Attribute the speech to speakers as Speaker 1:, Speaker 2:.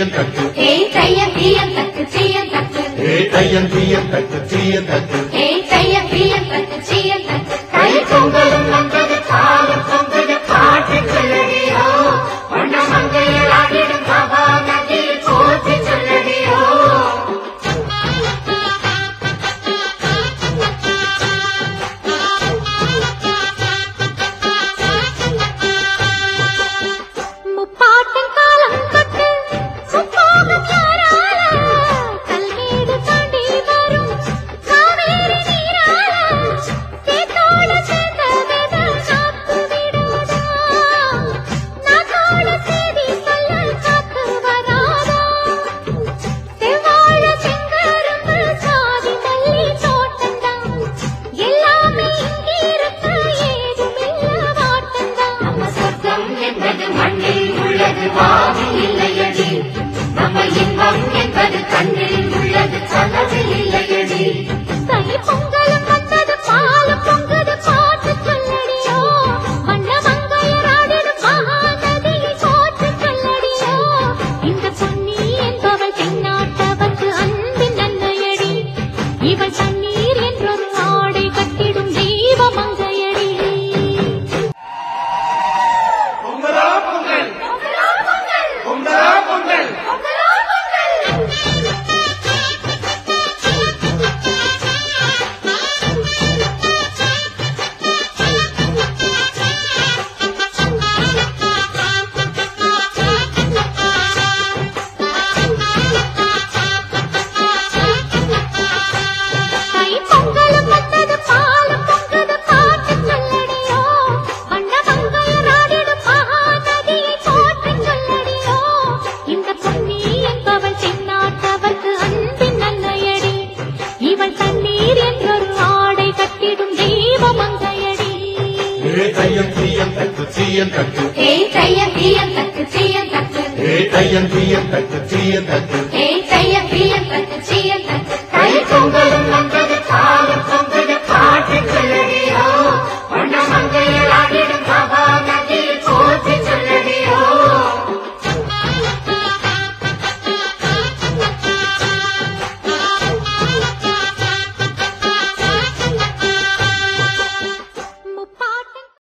Speaker 1: தீயன் தக்கு
Speaker 2: ஏய் தையன் தீயன் தக்கு சீயன் தக்கு
Speaker 1: தையன் தீயன் தக்கு தீயன் தக்கு
Speaker 2: ஏய் தையன் தீயன் தக்கு சீயன் தக்கு தை பொங்கலும் வந்தது காலம் பொங்கது பாட்டு சொல்லடியோ ஒன்ன மங்கையில் ஆடிடும் மகா நதியில் போற்றி சொல்லடியோ
Speaker 1: தையன் தீயன் தக்கு சீயன் தக்கு
Speaker 2: ஏய் தையன் தீயன் தக்கு சீயன் தக்கு
Speaker 1: தையன் தீயன் தக்கு சீயன் தக்கு